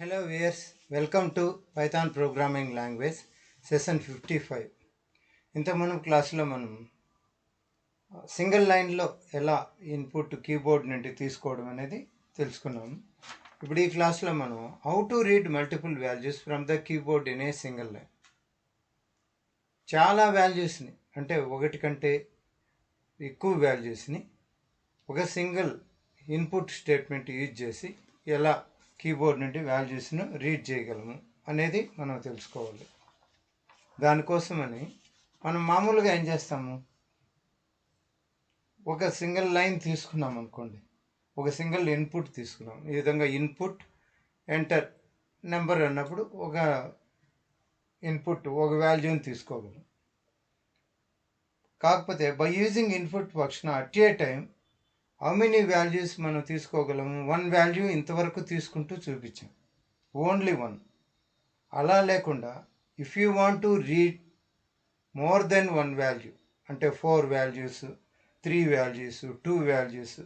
Hello viewers, welcome to Python Programming Language Session 55. ఇంత మనం క్లాస్లో మనం సింగిల్ లైన్లో ఎలా ఇన్పుట్ కీబోర్డ్ నుండి తీసుకోవడం అనేది తెలుసుకున్నాము. ఇప్పుడు ఈ క్లాస్లో మనం how to read multiple values from the keyboard in a single line. చాలా వాల్యూస్ని అంటే ఒకటి కంటే ఎక్కువ వాల్యూస్ని ఒక సింగిల్ ఇన్పుట్ స్టేట్మెంట్ యూజ్ చేసి ఎలా కీబోర్డ్ నుండి వాల్యూస్ను రీడ్ చేయగలము అనేది మనం తెలుసుకోవాలి. దానికోసమని మనం మామూలుగా ఏం చేస్తాము, ఒక సింగిల్ లైన్ తీసుకున్నాం అనుకోండి, ఒక సింగిల్ ఇన్పుట్ తీసుకున్నాం. ఈ విధంగా ఇన్పుట్ ఎంటర్ నెంబర్ అన్నప్పుడు ఒక ఇన్పుట్ ఒక వాల్యూని తీసుకోగలం. కాకపోతే by using input function at a time how many values మనం తీసుకోగలము, వన్ వాల్యూ ఇంతవరకు తీసుకుంటూ చూపించాం, ఓన్లీ వన్. అలా లేకుండా if you want to read more than one value అంటే 4 values, 3 values, 2 values,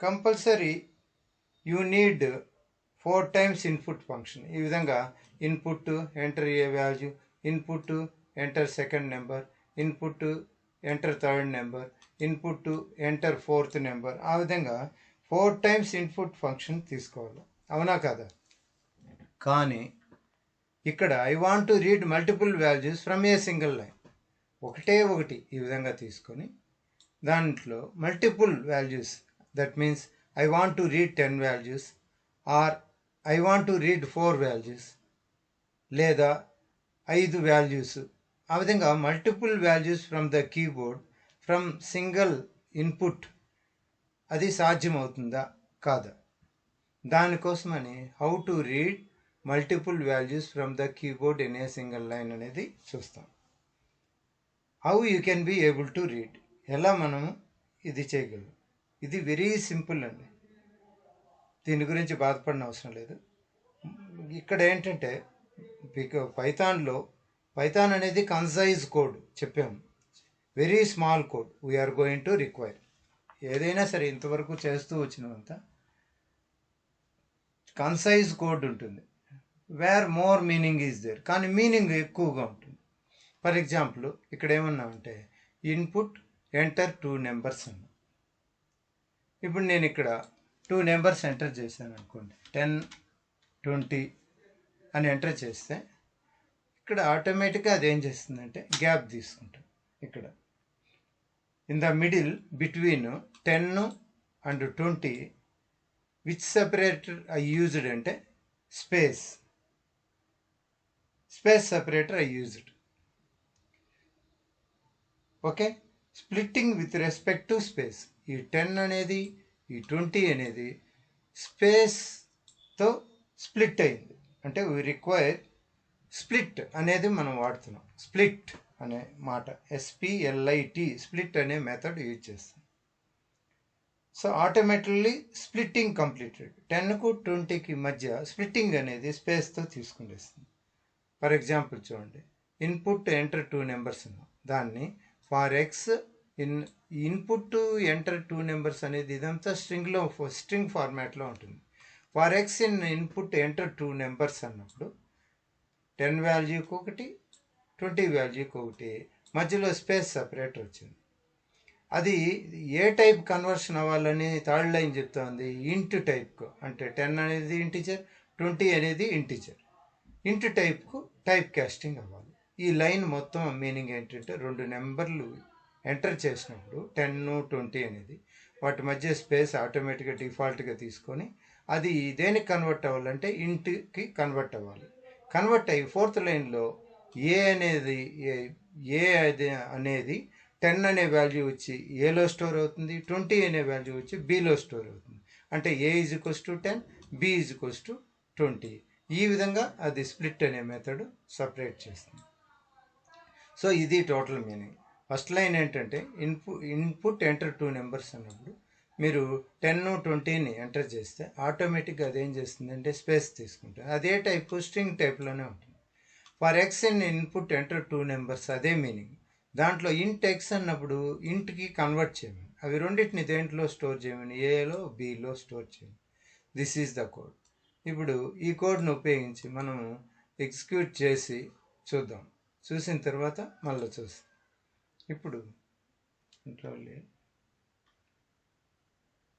compulsory you need 4 times input function. ఈ విధంగా input enter a value, input enter second number, input enter third number, input enter fourth number, ఆ విధంగా 4 times input function తీసుకోవాలి. అవునా కదా? కానీ ఇక్కడ I want to read multiple values from a single line, ఒకటి ఈ విధంగా తీసుకొని దాంట్లో multiple values, that means I want to read 10 values or I want to read 4 values లేదా 5 వాల్యూస్, ఆ విధంగా multiple values from the keyboard from single input అది సాధ్యమవుతుందా కాదా, దానికోసమని how to read multiple values from the keyboard in a single line అనేది చూస్తాం. How you can be able to read, ఎలా మనము ఇది చేయగలం. ఇది వెరీ సింపుల్ అండి, దీని గురించి బాధపడిన అవసరం లేదు. ఇక్కడ ఏంటంటే పైథాన్ అనేది కన్సైజ్ కోడ్ చెప్పాము, very small code we're going to require. ఏదైనా సరే ఇంతవరకు చేస్తూ వచ్చినంత కన్సైజ్ కోడ్ ఉంటుంది, where more meaning is there, కానీ మీనింగ్ ఎక్కువగా ఉంటుంది. ఫర్ ఎగ్జాంపుల్ ఇక్కడ ఏమన్నామంటే ఇన్పుట్ ఎంటర్ 2 నెంబర్స్ అన్నా. ఇప్పుడు నేను ఇక్కడ 2 నెంబర్స్ ఎంటర్ చేశాను అనుకోండి, 10, 20 అని ఎంటర్ చేస్తే ఇక్కడ ఆటోమేటిక్గా అదేం చేస్తుందంటే గ్యాప్ తీసుకుంటాం. ఇక్కడ in the middle between 10 and 20 which separator I used అంటే space separator I used. Okay, splitting with respect to space. ఈ 10 అనేది ఈ 20 అనేది స్పేస్తో స్ప్లిట్ అయింది అంటే వీ రిక్వైర్ స్ప్లిట్ అనేది మనం వాడుతున్నాం. స్ప్లిట్ అనే మాట SPLIT, స్ప్లిట్ అనే మెథడ్ యూజ్ చేస్తాం. So automatically splitting completed. 10కు 20కి మధ్య స్ప్లిట్టింగ్ అనేది స్పేస్తో తీసుకునేస్తుంది. ఫర్ ఎగ్జాంపుల్ చూడండి, ఇన్పుట్ ఎంటర్ 2 నెంబర్స్ ఉన్నాం, దాన్ని for x input enter 2 numbers అనేది ఇదంతా స్ట్రింగ్ ఫార్మాట్లో ఉంటుంది. For x input enter 2 numbers అన్నప్పుడు 10 వాల్యూకి ఒకటి, 20 వాల్యూకి ఒకటి, మధ్యలో స్పేస్ సపరేటర్ వచ్చింది. అది ఏ టైప్ కన్వర్షన్ అవ్వాలని థర్డ్ లైన్ చెప్తోంది, ఇంట్ టైప్కు. అంటే 10 అనేది ఇంటిజర్, 20 అనేది ఇంటిజర్. ఇంట్ టైప్కు టైప్ కాస్టింగ్ అవ్వాలి. ఈ లైన్ మొత్తం మీనింగ్ ఏంటంటే 2 నెంబర్లు ఎంటర్ చేసినప్పుడు 10, 20 అనేది వాటి మధ్య స్పేస్ ఆటోమేటిక్గా డిఫాల్ట్గా తీసుకొని అది దేనికి కన్వర్ట్ అవ్వాలంటే ఇంట్కి కన్వర్ట్ అవ్వాలి. కన్వర్ట్ అయ్యి 4th లైన్లో ఏ అనేది 10 అనే వాల్యూ వచ్చి ఏలో స్టోర్ అవుతుంది, 20 అనే వాల్యూ వచ్చి బీలో స్టోర్ అవుతుంది. అంటే A = 10, B = 20. ఈ విధంగా అది స్ప్లిట్ అనే మెథడ్ సపరేట్ చేస్తుంది. సో ఇది టోటల్ మీనింగ్. ఫస్ట్ లైన్ ఏంటంటే ఇన్పుట్ ఎంటర్ 2 నెంబర్స్ అన్నప్పుడు మీరు 10, 20ని ఎంటర్ చేస్తే ఆటోమేటిక్గా అదేం చేస్తుంది అంటే స్పేస్ తీసుకుంటుంది. అదే టైప్ స్ట్రింగ్ టైప్లోనే ఉంటుంది. For X input enter 2 numbers, అదే మీనింగ్. దాంట్లో ఇంట్ ఎక్స్ అన్నప్పుడు ఇంట్కి కన్వర్ట్ చేయమని, అవి రెండింటిని దేంట్లో స్టోర్ చేయమని, ఏలో బీలో స్టోర్ చేయమని. This is the code. ఇప్పుడు ఈ కోడ్ను ఉపయోగించి మనం ఎగ్జిక్యూట్ చేసి చూద్దాం. చూసిన తర్వాత మళ్ళీ చూస్తాం. ఇప్పుడు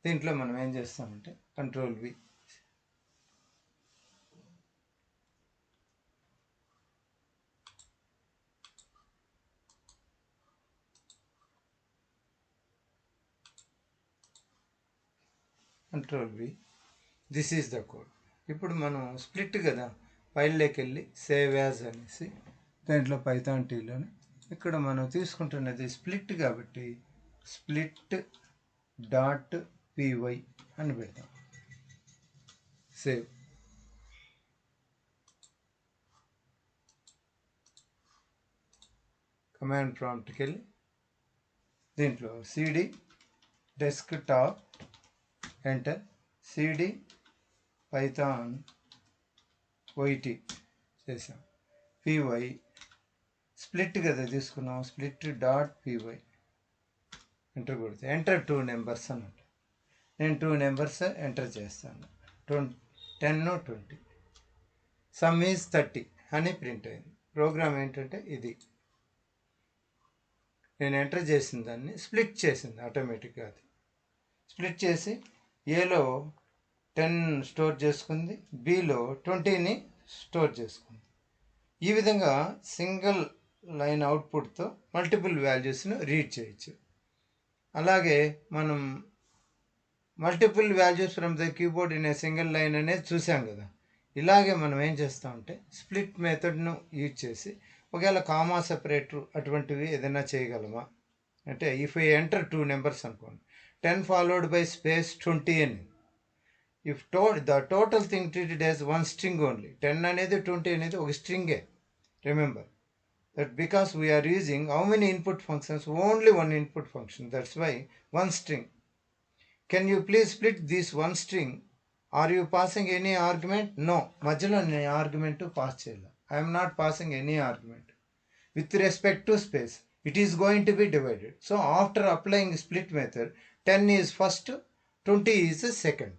దీంట్లో మనం ఏం చేస్తామంటే control V, this is the code. ఇప్పుడు మనం స్ప్లిట్ కదా, ఫైల్లోకి వెళ్ళి సేవ్ యాజ్ అనేసి దాంట్లో పైథాన్ టీలోని ఇక్కడ మనం తీసుకుంటున్నది స్ప్లిట్ కాబట్టి స్ప్లిట్ డాట్ py అని పెడతాం. సేవ్. కమాండ్ ప్రాంప్ట్కి వెళ్ళి దీంట్లో cd desktop enter, cd Python white చేసాం, py స్ప్లిట్ కదా తీసుకున్నాం, స్ప్లిట్ డాట్ py ఎంటర్ కొడితే ఎంటర్ 2 నెంబర్స్ అన్నట్టు. నేను 2 నెంబర్స్ ఎంటర్ చేస్తాను, 10 20. సమ్ ఈజ్ 30 అని ప్రింట్ అయింది. ప్రోగ్రామ్ ఏంటంటే ఇది నేను ఎంటర్ చేసిన దాన్ని స్ప్లిట్ చేసింది ఆటోమేటిక్గా. అది స్ప్లిట్ చేసి ఏలో 10 స్టోర్ చేసుకుంది, బిలో 20ని స్టోర్ చేసుకుంది. ఈ విధంగా సింగిల్ లైన్ అవుట్పుట్తో మల్టిపుల్ వాల్యూస్ను రీడ్ చేయొచ్చు. అలాగే మనం multiple values from the keyboard in a single line అనేది చూసాం కదా. ఇలాగే మనం ఏం చేస్తామంటే స్ప్లిట్ మెథడ్ను యూజ్ చేసి ఒకవేళ కామా సెపరేటర్ అటువంటివి ఏదైనా చేయగలమా అంటే ఇఫ్ ఐ ఎంటర్ 2 నెంబర్స్ అనుకోండి, 10 ఫాలోడ్ బై స్పేస్ 20 అని. If the total thing treated as 1 string only, 10 అనేది 20 అనేది ఒక స్ట్రింగే. Remember that because we are using how many input functions, only one input function, that's why one string. Can you please split this one string? Are you passing any argument? No, మధ్యలో నేను argument pass చేయాలి. I am not passing any argument with respect to space. It is going to be divided. So after applying split method, 10 is first, 20 is the second.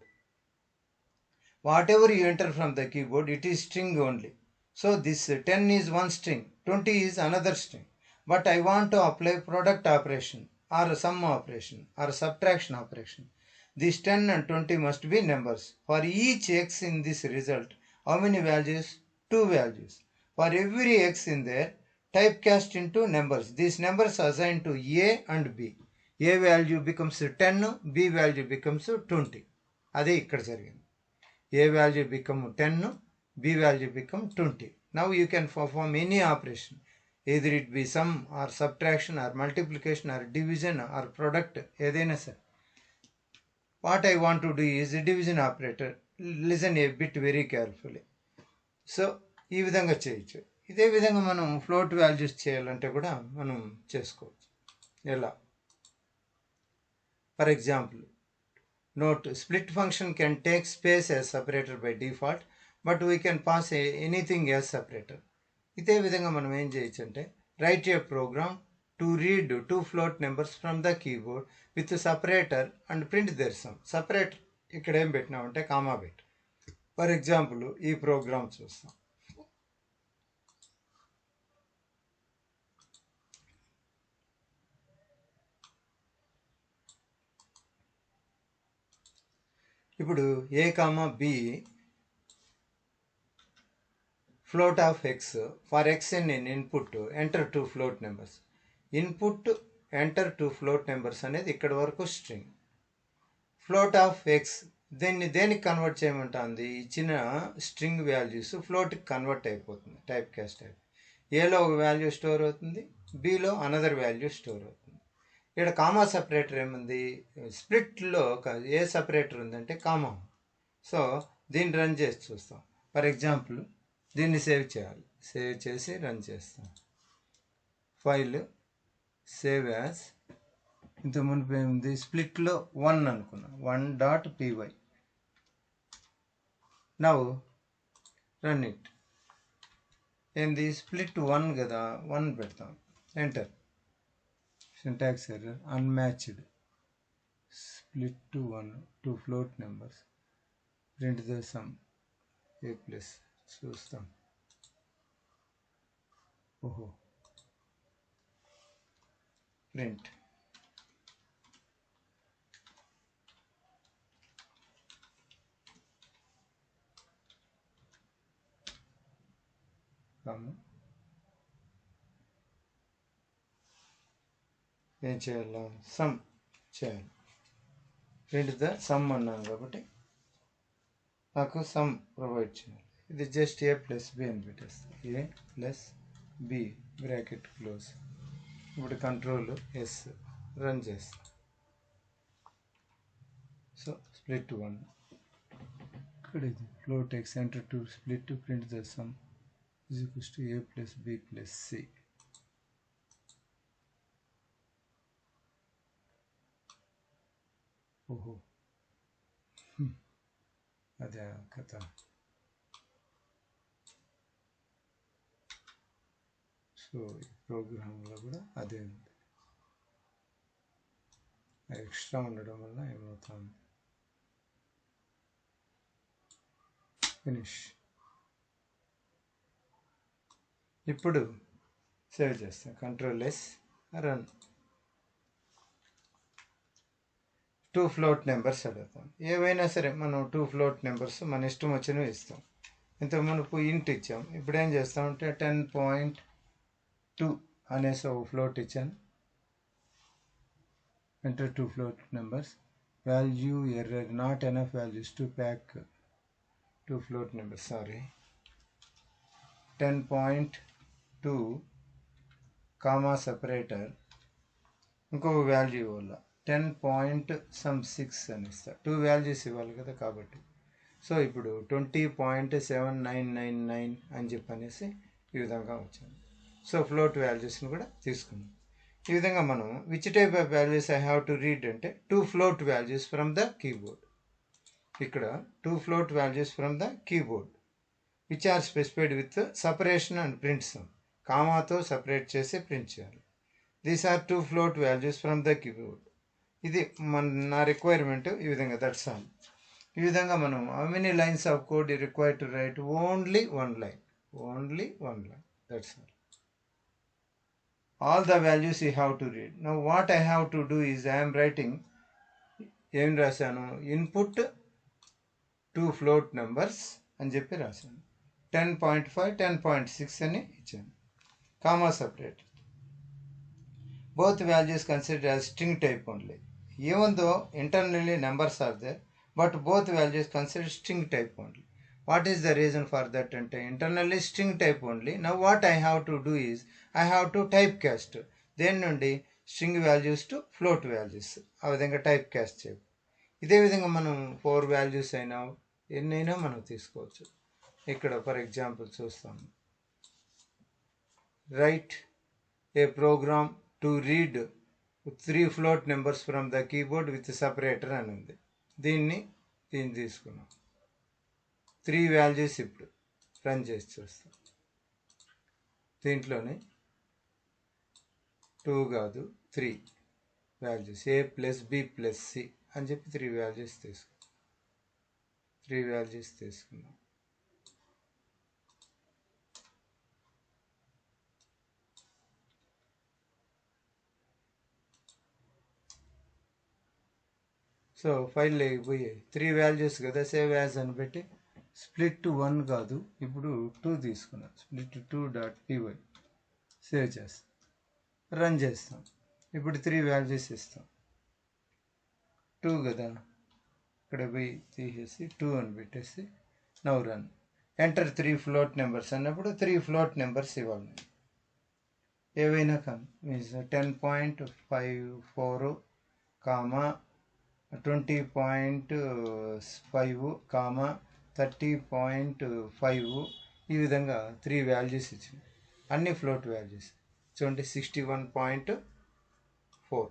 Whatever you enter from the keyboard, it is string only. So this 10 is one string, 20 is another string. But I want to apply product operation or sum operation or subtraction operation. These 10 and 20 must be numbers. For each x in this result, how many values? 2 values. For every x in there, typecast into numbers. These numbers are assigned to a and b. A value becomes 10, b value becomes 20. అదే ఇక్కడ జరిగింది. A value become 10, B value become 20. Now you can perform any operation, either it be sum or subtraction or multiplication or division or product, ఏదైనా సరే. What I want to do is a division operator. Listen a bit very carefully. So ఈ విధంగా చేయొచ్చు. ఇదే విధంగా మనం float values చేయాలంటే కూడా మనం చేసుకోవచ్చు. ఎలా? For example, note, split function can take space as separator by default, but we can pass anything as separator. ఇదే విధంగా మనం ఏం చేయొచ్చు అంటే write a program to read 2 float numbers from the keyboard with separator and print their sum. Separator ఇక్కడ ఏం పెట్టినామంటే comma పెట్టి. For example ఈ ప్రోగ్రామ్ చూస్తాం. ఇప్పుడు a comma b float of x, for x in input enter 2 float numbers. Input enter 2 float numbers అనేది ఇక్కడ వరకు string. Float of X దీన్ని దేనికి కన్వర్ట్ చేయమంటుంది? ఇచ్చిన స్ట్రింగ్ వాల్యూస్ ఫ్లోట్కి కన్వర్ట్ అయిపోతుంది, టైప్ కాస్ట్ అయిపోతుంది. ఏలో ఒక వాల్యూ స్టోర్ అవుతుంది, బిలో అనదర్ వాల్యూ స్టోర్ అవుతుంది. ఇక్కడ కామా సపరేటర్ ఏముంది? స్ప్లిట్లో ఏ సపరేటర్ ఉందంటే కామా. సో దీన్ని రన్ చేసి చూస్తాం. ఫర్ ఎగ్జాంపుల్ దీన్ని సేవ్ చేయాలి. సేవ్ చేసి రన్ చేస్తాం. File save as. ఇంత మునుపు ఏముంది? స్ప్లిట్లో 1 అనుకున్నాం, 1.py. Now run it. ఏంది? స్ప్లిట్ 1 కదా, 1 పెడతాం. Enter. Syntax error, unmatched. Split 1, 2 float numbers, print the sum. A plus చూస్తాం. ఓహో, ప్రింట్ ఏం చేయాలి, సమ్ చేయాలి. ప్రింట్ ద సమ్ అన్నాను కాబట్టి నాకు సమ్ ప్రొవైడ్ చేయాలి. ఇది జస్ట్ ఏ ప్లస్ బి అని పెట్టేస్తాను. ఏ ప్లస్ బి బ్రాకెట్ క్లోజ్. ఇప్పుడు కంట్రోల్ ఎస్ రన్ చేస్తాం. సో స్ప్లిట్ 1 ఇక్కడ ఇది float X enter to split to print the sum is equals to a plus b plus c. ఓహో, అదే కథ. సో ఈ ప్రోగ్రాంలో కూడా అదే ఉంది. ఎక్స్ట్రా ఉండడం వల్ల ఏమవుతుంది, ఫినిష్. ఇప్పుడు సేవ్ చేస్తాం. Control yes run. 2 float numbers అడుగుతాం. ఏవైనా సరే మనం 2 ఫ్లోట్ నెంబర్స్ మన ఇష్టం వచ్చినవి ఇస్తాం. ఇంత మనకు ఇంట్ ఇచ్చాం. ఇప్పుడు ఏం చేస్తామంటే 10.2 అనేసి ఒక ఫ్లోట్ ఇచ్చాను. Enter 2 float numbers. Value error, not enough values to pack 2 float numbers. Sorry, 10.2 comma separator ఇంకొక వాల్యూ వల్ల 10.6 అని ఇస్తా. 2 వాల్యూస్ ఇవ్వాలి కదా కాబట్టి. సో ఇప్పుడు 20.7999 అని చెప్పనేసి ఈ విధంగా వచ్చింది. సో ఫ్లోట్ వాల్యూస్ని కూడా తీసుకున్నాం. ఈ విధంగా మనం which type of values I have to read అంటే 2 float values from the keyboard. ఇక్కడ 2 float values from the keyboard which are specified with separation and print sum. కామాతో సపరేట్ చేసి ప్రింట్ చేయాలి. These are 2 float values from the keyboard. ఇది నా requirement. ఈ విధంగా that's all. ఈ విధంగా మనం how many lines of code required to right? Only 1 line. Only 1 line. That's all. All the values you have to read. Now what I have to do is I am writing, ఏం రాశాను, input 2 float numbers అని చెప్పి రాశాను. 10.5 10.6 అని ఇచ్చాను. Comma separate. Both values considered as string type only. Even though internally numbers are there, but both values considered string type only. What is the reason for that? And internally string type only. Now what I have to do is I have to typecast. Then నుండి string values to float values. ఆ విధంగా typecast చేయాలి. ఇదే విధంగా మనం 4 values అయినా ఎన్నైనా మనం తీసుకోవచ్చు. ఇక్కడ ఫర్ ఎగ్జాంపుల్ చూస్తాము. Write a program to read 3 float numbers from the keyboard with separator అని ఉంది. దీన్ని తీసుకున్నాం. 3 వాల్యూస్ ఇప్పుడు రన్ చేసి చూస్తాం. దీంట్లోనే 2 కాదు 3 values, A plus B plus C అని చెప్పి 3 వాల్యూస్ తీసుకున్నాం. సో ఫైల్ లేకపోయాయి. 3 వాల్యూస్ కదా, సేవ్ యాజ్ అని పెట్టి స్ప్లిట్ 1 కాదు ఇప్పుడు 2 తీసుకున్నాం. స్ప్లిట్ 2.py సేవ్ చేస్తాం. రన్ చేస్తాం. ఇప్పుడు 3 వాల్యూస్ ఇస్తాం. 2 కదా, ఇక్కడ పోయి తీసేసి 2 అని పెట్టేసి now run. Enter 3 float numbers అన్నప్పుడు 3 ఫ్లోట్ నెంబర్స్ ఇవ్వాలి. ఏవైనా కానీ మీన్స్ 10.54 కామా 20.5 కామా 30.5 ఈ విధంగా 3 వాల్యూస్ ఇచ్చింది. అన్ని ఫ్లోట్ వాల్యూస్. చూడండి 61.4.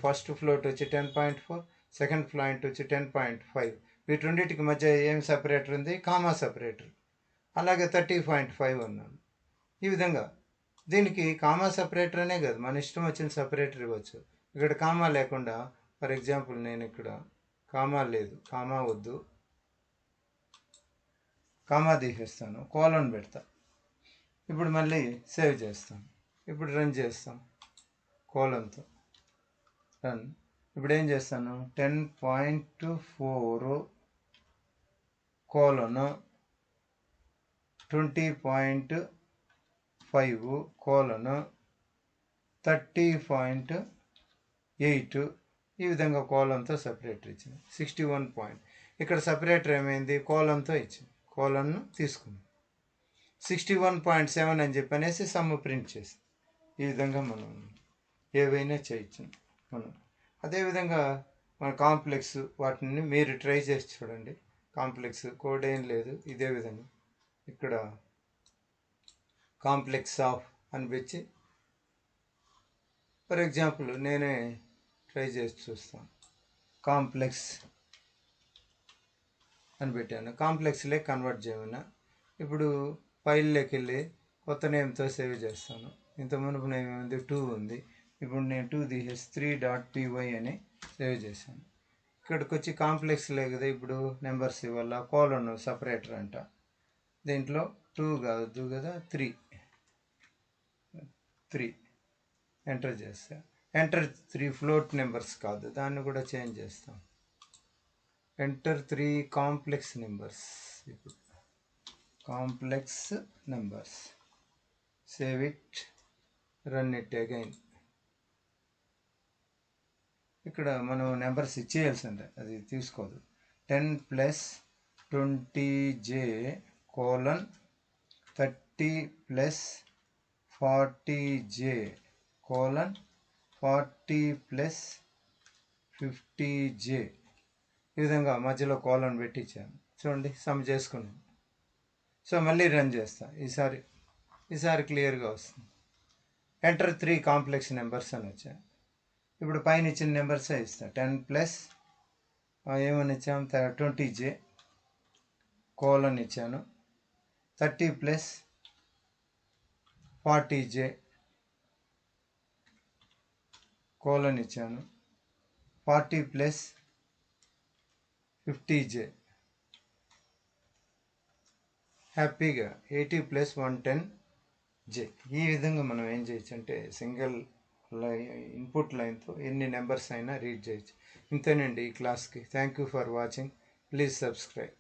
ఫస్ట్ ఫ్లోట్ వచ్చి 10.4, సెకండ్ ఫ్లోట్ వచ్చి 10.5. వీటి రెండింటికి మధ్య ఏం సపరేటర్ ఉంది? Comma separator. అలాగే 30.5 ఉన్నాను. ఈ విధంగా దీనికి కామా సపరేటర్ అనే కాదు, మన ఇష్టం వచ్చిన సపరేటర్ ఇవ్వచ్చు. ఇక్కడ కామా లేకుండా ఫర్ ఎగ్జాంపుల్ నేను ఇక్కడ కామా లేదు, కామా వద్దు, కామా తీసేస్తాను, కోలన్ పెడతా. ఇప్పుడు మళ్ళీ సేవ్ చేస్తాం. ఇప్పుడు రన్ చేస్తాం కోలన్తో రన్. ఇప్పుడు ఏం చేస్తాను, 10.4 కోలన్ 20.5 కోలన్ 30.8 ఈ విధంగా కోలన్తో సపరేటర్ ఇచ్చింది. 61 పాయింట్. ఇక్కడ సపరేటర్ ఏమైంది, కోలన్తో ఇచ్చింది, కోలన్ను తీసుకుంది. 61.7 అని చెప్పి అనేసి సమ్ ప్రింట్ చేసి ఈ విధంగా మనం ఏవైనా చేయొచ్చు మనం. అదేవిధంగా మన కాంప్లెక్స్ వాటిని మీరు ట్రై చేసి చూడండి. కాంప్లెక్స్ కోడ్ ఏం లేదు, ఇదే విధంగా ఇక్కడ కాంప్లెక్స్ ఆఫ్ అని పెట్టి ఫర్ ఎగ్జాంపుల్ నేనే ట్రై చేసి చూస్తాను. కాంప్లెక్స్ అని పెట్టాను, కాంప్లెక్స్లే కన్వర్ట్ చేయమన్నా. ఇప్పుడు ఫైల్లోకి వెళ్ళి కొత్త నేమ్తో సేవ్ చేస్తాను. ఇంత మునుపు నేమ్ ఏముంది, 2 ఉంది. ఇప్పుడు నేను 2 తీసేసి 3.py అని సేవ్ చేశాను. ఇక్కడికి వచ్చి కాంప్లెక్స్లే కదా ఇప్పుడు నెంబర్స్ ఇవ్వాల, కోలన్ సపరేటర్ అంట. దీంట్లో 2 కాదు కదా, 3 ఎంటర్ చేస్తా. ఎంటర్ 3 ఫ్లోట్ నెంబర్స్ కాదు, దాన్ని కూడా చేంజ్ చేస్తాం. Enter 3 complex numbers. ఇప్పుడు complex numbers, save it, run it again. ఇక్కడ మనం నెంబర్స్ ఇచ్చేయాల్సిందే, అది తీసుకోదు. 10+20j colon 30+40j colon 40+50j ఈ విధంగా మధ్యలో కోలన్ పెట్టించాను. చూడండి సమ్ చేసుకున్నాను. సో మళ్ళీ రన్ చేస్తా. ఈసారి క్లియర్గా వస్తుంది. ఎంటర్ 3 కాంప్లెక్స్ నెంబర్స్ అని వచ్చాయి. ఇప్పుడు పైన ఇచ్చిన నెంబర్సే ఇస్తా. 10+ ఏమని ఇచ్చాము, 20j కోలన్ ఇచ్చాను. 30+40j కోలన్ ఇచ్చాను. 40+50j హ్యాపీగా 80+110j. ఈ విధంగా మనం ఏం చేయొచ్చు అంటే సింగిల్ ఇన్పుట్ లైన్తో ఎన్ని నెంబర్స్ అయినా రీడ్ చేయొచ్చు. ఇంతేనండి ఈ క్లాస్కి. Thank you for watching. Please subscribe.